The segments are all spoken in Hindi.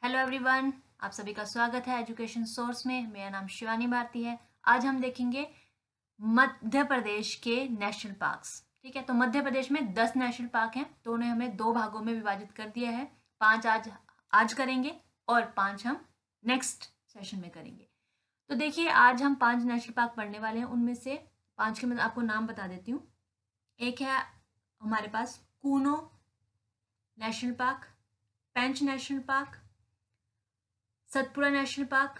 हेलो एवरीवन, आप सभी का स्वागत है एजुकेशन सोर्स में। मेरा नाम शिवानी भारती है। आज हम देखेंगे मध्य प्रदेश के नेशनल पार्क्स। ठीक है, तो मध्य प्रदेश में 10 नेशनल पार्क हैं, तो उन्हें हमें 2 भागों में विभाजित कर दिया है। 5 आज करेंगे और 5 हम नेक्स्ट सेशन में करेंगे। तो देखिए, आज हम 5 नेशनल पार्क पढ़ने वाले हैं। उनमें से 5 के मैं आपको नाम बता देती हूँ। एक है हमारे पास Kuno national park, Pench national park, Satpura national park,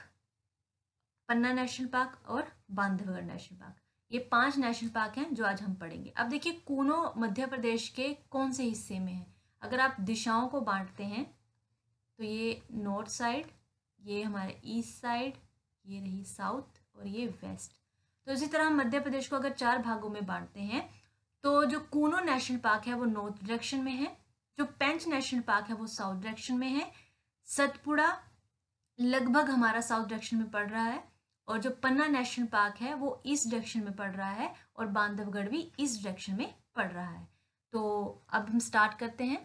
Panna national park और बांधवगढ़ नेशनल पार्क। ये 5 नेशनल पार्क हैं जो आज हम पढ़ेंगे। अब देखिए, कूनो मध्य प्रदेश के कौन से हिस्से में है। अगर आप दिशाओं को बांटते हैं तो ये नॉर्थ साइड, ये हमारे ईस्ट साइड, ये रही साउथ और ये वेस्ट। तो इसी तरह हम मध्य प्रदेश को अगर 4 भागों में बांटते हैं तो जो कूनो नेशनल पार्क है वो नॉर्थ डायरेक्शन में है, जो पेंच नेशनल पार्क है वो साउथ डायरेक्शन में है, सतपुड़ा लगभग हमारा साउथ डायरेक्शन में पड़ रहा है, और जो पन्ना नेशनल पार्क है वो ईस्ट डायरेक्शन में पड़ रहा है, और बांधवगढ़ भी ईस्ट डायरेक्शन में पड़ रहा है। तो अब हम स्टार्ट करते हैं।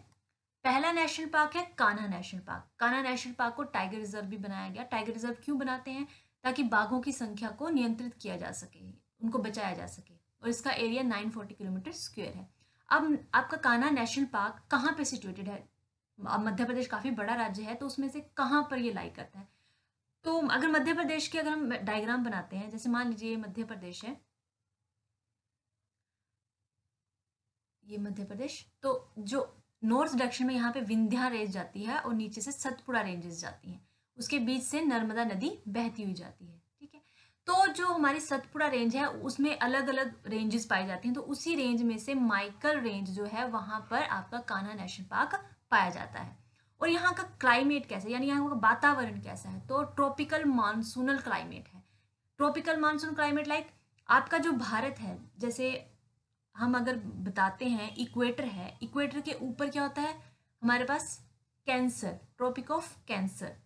पहला नेशनल पार्क है Kanha national park. Kanha national park को टाइगर रिजर्व भी बनाया गया। टाइगर रिजर्व क्यों बनाते हैं? ताकि बाघों की संख्या को नियंत्रित किया जा सके, उनको बचाया जा सके, और इसका एरिया 940 किलोमीटर स्क्वायर है। अब आपका कान्हा नेशनल पार्क कहाँ पे सिचुएटेड है? अब मध्य प्रदेश काफी बड़ा राज्य है, तो उसमें से कहाँ पर ये लाई करता है? तो अगर मध्य प्रदेश की अगर हम डायग्राम बनाते हैं, जैसे मान लीजिए मध्य प्रदेश है, ये मध्य प्रदेश, तो जो नॉर्थ डायरेक्शन में यहाँ पे विंध्या रेंज जाती है और नीचे से सतपुड़ा रेंजेस जाती हैं, उसके बीच से नर्मदा नदी बहती हुई जाती है। ठीक है, तो जो हमारी सतपुड़ा रेंज है उसमें अलग अलग रेंजेस पाई जाती हैं, तो उसी रेंज में से माइकल रेंज जो है वहां पर आपका कान्हा नेशनल पार्क पाया जाता है। और यहाँ का क्लाइमेट कैसा है, यानी यहाँ का वातावरण कैसा है? तो ट्रॉपिकल मानसूनल क्लाइमेट है। ट्रॉपिकल मानसून क्लाइमेट लाइक आपका जो भारत है, जैसे हम अगर बताते हैं इक्वेटर है, इक्वेटर के ऊपर क्या होता है हमारे पास? Cancer, tropic of cancer.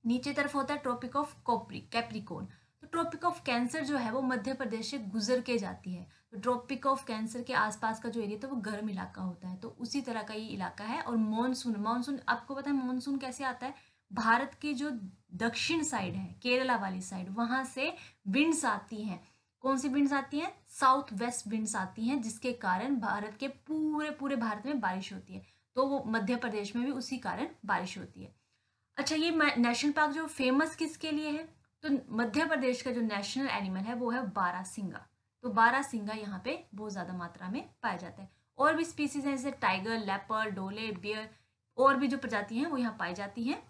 नीचे तरफ होता है ट्रॉपिक ऑफ कैप्रिकॉर्न। तो ट्रॉपिक ऑफ कैंसर जो है वो मध्य प्रदेश से गुजर के जाती है। तो ट्रॉपिक ऑफ कैंसर के आसपास का जो एरिया था वो गर्म इलाका होता है, तो उसी तरह का ये इलाका है। और मॉनसून, मॉनसून आपको पता है मॉनसून कैसे आता है? भारत की जो दक्षिण साइड है, केरला वाली साइड, वहां से विंड्स आती हैं। कौन सी विंड्स आती हैं? साउथ वेस्ट विंड्स आती हैं, जिसके कारण भारत के पूरे पूरे भारत में बारिश होती है। तो वो मध्य प्रदेश में भी उसी कारण बारिश होती है। अच्छा, ये नेशनल पार्क जो फेमस किसके लिए है? तो मध्य प्रदेश का जो नेशनल एनिमल है वो है बारहसिंगा। तो बारहसिंगा यहाँ पे बहुत ज्यादा मात्रा में पाया जाता है। और भी स्पीसीज हैं जैसे टाइगर, लेपर्ड, डोले, बियर, और भी जो प्रजाति हैं वो यहाँ पाई जाती हैं।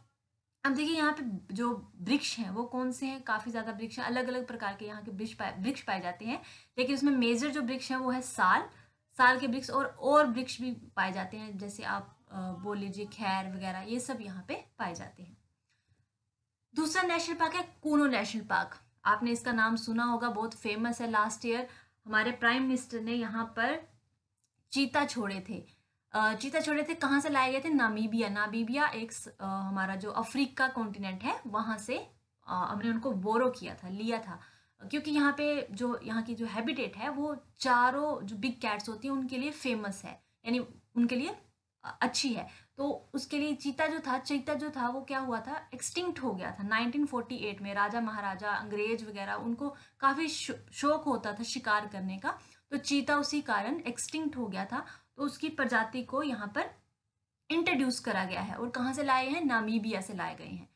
अब देखिए, यहाँ पे जो वृक्ष हैं वो कौन से हैं? काफी ज्यादा वृक्ष हैं, अलग अलग प्रकार के यहाँ के वृक्ष पाए जाते हैं। लेकिन उसमें मेजर जो वृक्ष है वो है साल, साल के वृक्ष, और वृक्ष भी पाए जाते हैं, जैसे आप बोल लीजिए खैर वगैरह, ये सब यहाँ पे पाए जाते हैं। दूसरा नेशनल पार्क है कूनो नेशनल पार्क। आपने इसका नाम सुना होगा, बहुत फेमस है। लास्ट ईयर हमारे प्राइम मिनिस्टर ने यहाँ पर चीता छोड़े थे। चीता छोड़े थे, कहाँ से लाए गए थे? नामीबिया। नामीबिया एक हमारा जो अफ्रीका कॉन्टिनेंट है वहां से हमने उनको बोरो किया था, लिया था, क्योंकि यहाँ पे जो यहाँ की जो हैबिटेट है वो चारों जो बिग कैट्स होती हैं उनके लिए फेमस है, यानी उनके लिए अच्छी है। तो उसके लिए चीता जो था वो क्या हुआ था? एक्सटिंक्ट हो गया था 1948 में। राजा महाराजा, अंग्रेज वगैरह, उनको काफी शौक होता था शिकार करने का, तो चीता उसी कारण एक्सटिंक्ट हो गया था। तो उसकी प्रजाति को यहाँ पर इंट्रोड्यूस करा गया है। और कहाँ से लाए हैं? नामीबिया से लाए गए हैं।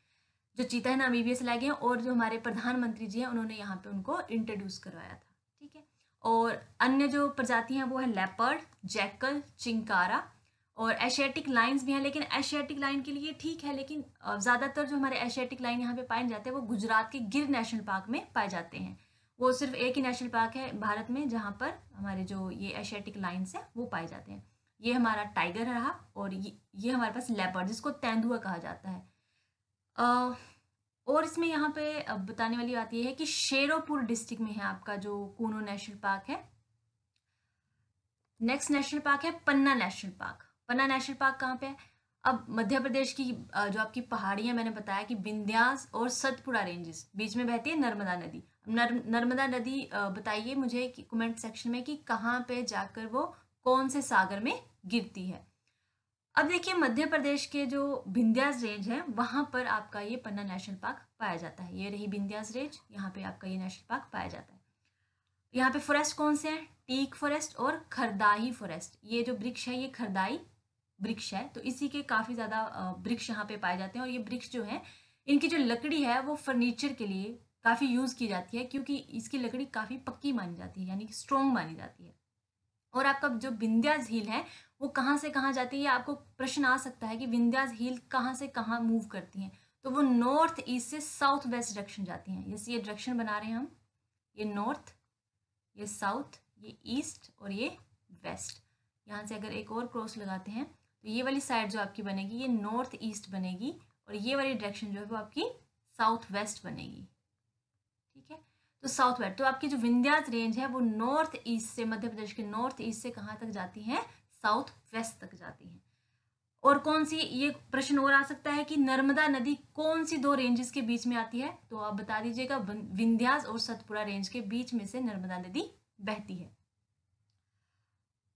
जो चीता है नामीबिया से लाए गए हैं, और जो हमारे प्रधानमंत्री जी हैं उन्होंने यहाँ पे उनको इंट्रोड्यूस करवाया था। ठीक है, और अन्य जो प्रजाति हैं वो है लेपर्ड, जैकल, चिंकारा, और एशियाटिक लाइन्स भी हैं। लेकिन एशियाटिक लाइन के लिए ठीक है, लेकिन ज्यादातर जो हमारे एशियाटिक लाइन यहाँ पे पाए जाते हैं वो गुजरात के गिर नेशनल पार्क में पाए जाते हैं। वो सिर्फ एक ही नेशनल पार्क है भारत में जहाँ पर हमारे जो ये एशियाटिक लाइन्स है वो पाए जाते हैं। ये हमारा टाइगर रहा, और ये हमारे पास लेपर्ड, जिसको तेंदुआ कहा जाता है। और इसमें यहाँ पे बताने वाली बात यह है कि शेरोपुर डिस्ट्रिक्ट में है आपका जो कूनो नेशनल पार्क है। नेक्स्ट नेशनल पार्क है पन्ना national park. Panna national park कहाँ पे है? अब मध्य प्रदेश की जो आपकी पहाड़ियां, मैंने बताया कि विंध्यास और सतपुड़ा रेंजेस, बीच में बहती है नर्मदा नदी। नर्मदा नदी बताइए मुझे कि कमेंट सेक्शन में कि कहाँ पे जाकर वो कौन से सागर में गिरती है। अब देखिए मध्य प्रदेश के जो विंध्यास रेंज है वहां पर आपका ये पन्ना नेशनल पार्क पाया जाता है। ये रही विंध्यास रेंज, यहाँ पे आपका ये नेशनल पार्क पाया जाता है। यहाँ पे फॉरेस्ट कौन से हैं? टीक फॉरेस्ट और खरदाही फॉरेस्ट। ये जो वृक्ष है ये खरदाई वृक्ष है, तो इसी के काफी ज्यादा वृक्ष यहाँ पे पाए जाते हैं। और ये वृक्ष जो है इनकी जो लकड़ी है वो फर्नीचर के लिए काफी यूज की जाती है, क्योंकि इसकी लकड़ी काफी पक्की मानी जाती है, यानी कि स्ट्रॉन्ग मानी जाती है। और आपका जो विंध्यास झील है वो कहाँ से कहाँ जाती है, आपको प्रश्न आ सकता है कि विंध्यास झील कहाँ से कहाँ मूव करती हैं। तो वो नॉर्थ ईस्ट से साउथ वेस्ट डायरेक्शन जाती हैं। जैसे ये डायरेक्शन बना रहे हैं हम, ये नॉर्थ, ये साउथ, ये ईस्ट और ये वेस्ट। यहाँ से अगर एक और क्रॉस लगाते हैं तो ये वाली साइड जो आपकी बनेगी ये नॉर्थ ईस्ट बनेगी, और ये वाली डायरेक्शन जो है वो आपकी साउथ वेस्ट बनेगी। ठीक है, तो साउथ वेस्ट, तो आपकी जो विंध्यास रेंज है वो नॉर्थ ईस्ट से, मध्य प्रदेश के नॉर्थ ईस्ट से कहाँ तक जाती है? साउथ वेस्ट तक जाती है। और कौन सी, ये प्रश्न और आ सकता है कि नर्मदा नदी कौन सी दो रेंजेस के बीच में आती है? तो आप बता दीजिएगा, विंध्यास और सतपुड़ा रेंज के बीच में से नर्मदा नदी बहती है।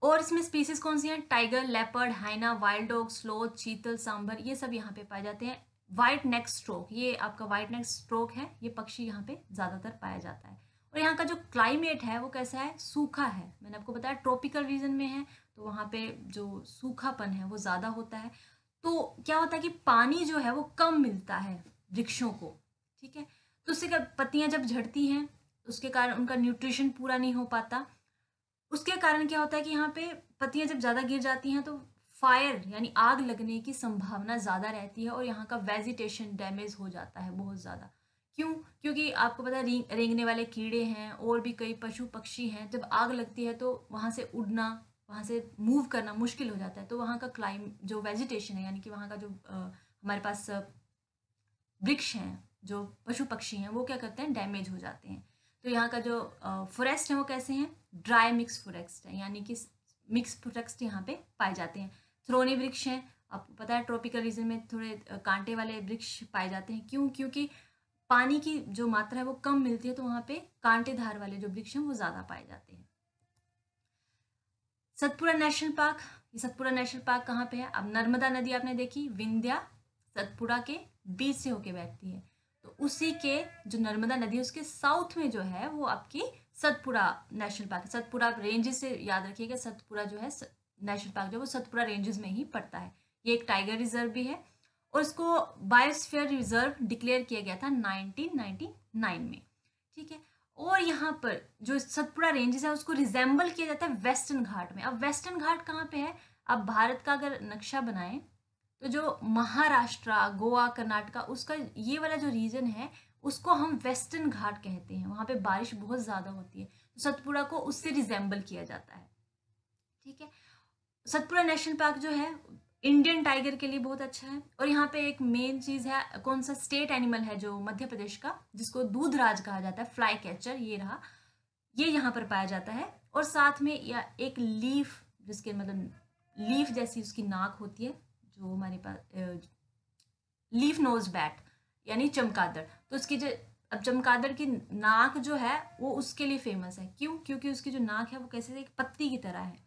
और इसमें स्पीसीज कौन सी हैं? Tiger, leopard, hyena, wild dog, sloth, chital, sambar, ये सब यहाँ पे पाए जाते हैं। व्हाइट नेक स्ट्रोक, ये आपका व्हाइट नेक स्ट्रोक है, ये पक्षी यहाँ पे ज्यादातर पाया जाता है। और यहाँ का जो क्लाइमेट है वो कैसा है? सूखा है। मैंने आपको बताया ट्रॉपिकल रीजन में है, तो वहाँ पे जो सूखापन है वो ज्यादा होता है। तो क्या होता है कि पानी जो है वो कम मिलता है वृक्षों को। ठीक है, तो उससे क्या, पत्तियां जब झड़ती हैं उसके कारण उनका न्यूट्रिशन पूरा नहीं हो पाता। उसके कारण क्या होता है कि यहाँ पे पत्तियां जब ज्यादा गिर जाती हैं तो फायर यानी आग लगने की संभावना ज्यादा रहती है, और यहाँ का वेजिटेशन डैमेज हो जाता है बहुत ज्यादा। क्यों? क्योंकि आपको पता है रेंगने वाले कीड़े हैं और भी कई पशु पक्षी हैं, जब आग लगती है तो वहां से उड़ना, वहां से मूव करना मुश्किल हो जाता है। तो वहाँ का जो वेजिटेशन है, यानी कि वहाँ का जो हमारे पास वृक्ष हैं, जो पशु पक्षी हैं, वो क्या करते हैं? डैमेज हो जाते हैं। तो यहाँ का जो फॉरेस्ट है वो कैसे हैं? ड्राई मिक्स फॉरेस्ट है, यानी कि मिक्स फॉरेस्ट यहाँ पे पाए जाते हैं। थ्रोनी वृक्ष हैं, आपको पता है ट्रॉपिकल रीजन में थोड़े कांटे वाले वृक्ष पाए जाते हैं। क्यों? क्योंकि पानी की जो मात्रा है वो कम मिलती है, तो वहाँ पे कांटेधार वाले जो वृक्ष हैं वो ज्यादा पाए जाते हैं। सतपुड़ा नेशनल पार्क, ये सतपुड़ा नेशनल पार्क कहाँ पे है? अब नर्मदा नदी आपने देखी, विंध्या सतपुड़ा के बीच से होके बहती है, तो उसी के जो नर्मदा नदी है उसके साउथ में जो है वो आपकी Satpura national park. Satpura ranges से याद रखिएगा, सतपुड़ा जो है नेशनल पार्क जो वो सतपुड़ा रेंजेस में ही पड़ता है। ये एक टाइगर रिजर्व भी है, और इसको बायोस्फीयर रिजर्व डिक्लेयर किया गया था 1999 में। ठीक है, और यहाँ पर जो सतपुड़ा रेंजेस है उसको रिजेंबल किया जाता है वेस्टर्न घाट में। अब वेस्टर्न घाट कहाँ पे है? अब भारत का अगर नक्शा बनाएं तो जो महाराष्ट्र, गोवा, कर्नाटका, उसका ये वाला जो रीजन है उसको हम वेस्टर्न घाट कहते हैं। वहां पे बारिश बहुत ज्यादा होती है, तो सतपुड़ा को उससे रिजेंबल किया जाता है। ठीक है, सतपुड़ा नेशनल पार्क जो है इंडियन टाइगर के लिए बहुत अच्छा है। और यहाँ पे एक मेन चीज है, कौन सा स्टेट एनिमल है जो मध्य प्रदेश का, जिसको दूधराज कहा जाता है, फ्लाई कैचर, ये रहा, ये यहाँ पर पाया जाता है। और साथ में या एक लीफ, जिसके मतलब लीफ जैसी उसकी नाक होती है, जो हमारे पास लीफ नोज बैट यानी चमगादड़, तो उसकी जो, अब चमगादड़ की नाक जो है वो उसके लिए फेमस है। क्यों? क्योंकि उसकी जो नाक है वो कैसे एक पत्ती की तरह है।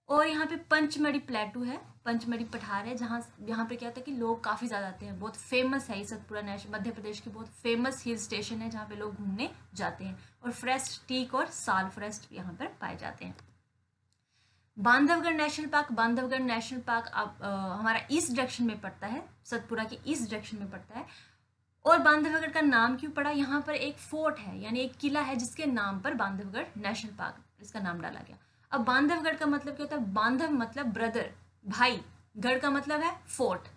और यहाँ पे पंचमढ़ी प्लेटू है, पंचमढ़ी पठार है, जहाँ यहाँ पे क्या होता है कि लोग काफ़ी ज़्यादा आते हैं। बहुत फेमस है ये सतपुड़ा नेशनल, मध्य प्रदेश की बहुत फेमस हिल स्टेशन है जहाँ पे लोग घूमने जाते हैं। और फ्रेस्ट, टीक और साल फॉरेस्ट यहाँ पर पाए जाते हैं। Bandhavgarh national park, Bandhavgarh national park अब हमारा ईस्ट डायरेक्शन में पड़ता है, सतपुड़ा के ईस्ट डायरेक्शन में पड़ता है। और बांधवगढ़ का नाम क्यों पड़ा? यहाँ पर एक फोर्ट है, यानी एक किला है जिसके नाम पर बांधवगढ़ नेशनल पार्क इसका नाम डाला गया। अब बांधवगढ़ का मतलब क्या होता है? बांधव मतलब ब्रदर, भाई, गढ़ का मतलब है फोर्ट।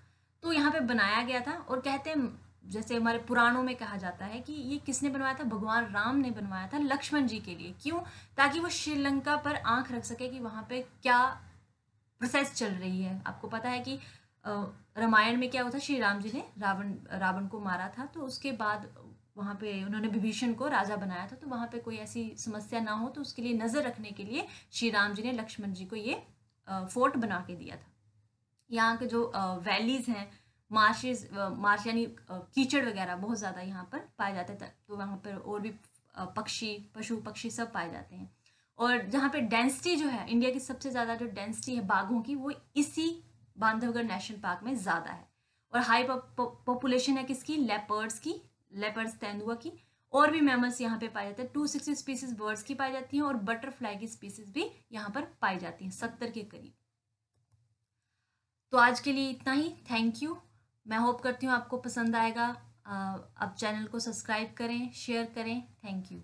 तो यहाँ पे बनाया गया था, और कहते हैं जैसे हमारे पुराणों में कहा जाता है कि ये किसने बनवाया था? भगवान राम ने बनवाया था लक्ष्मण जी के लिए। क्यों? ताकि वो श्रीलंका पर आंख रख सके कि वहां पे क्या प्रोसेस चल रही है। आपको पता है कि रामायण में क्या होता है, श्री राम जी ने रावण को मारा था, तो उसके बाद वहां पे उन्होंने विभीषण को राजा बनाया था। तो वहां पे कोई ऐसी समस्या ना हो, तो उसके लिए नजर रखने के लिए श्री राम जी ने लक्ष्मण जी को ये फोर्ट बना के दिया था। यहाँ के जो वैलीज हैं, मार्श यानी कीचड़ वगैरह बहुत ज्यादा यहाँ पर पाए जाते थे, तो वहां पर और भी पक्षी, पशु पक्षी सब पाए जाते हैं। और जहाँ पे डेंसिटी जो है, इंडिया की सबसे ज्यादा जो डेंसिटी है बाघों की, वो इसी बांधवगढ़ नेशनल पार्क में ज़्यादा है। और हाई पॉपुलेशन है किसकी, लेपर्ड्स की, लेपर्ड्स तेंदुआ की। और भी मैमल्स यहाँ पे पाए जाते हैं, 260 स्पीसीज बर्ड्स की पाई जाती हैं और बटरफ्लाई की स्पीसीज भी यहाँ पर पाई जाती हैं, 70 के करीब। तो आज के लिए इतना ही, थैंक यू। मैं होप करती हूँ आपको पसंद आएगा। अब चैनल को सब्सक्राइब करें, शेयर करें, थैंक यू।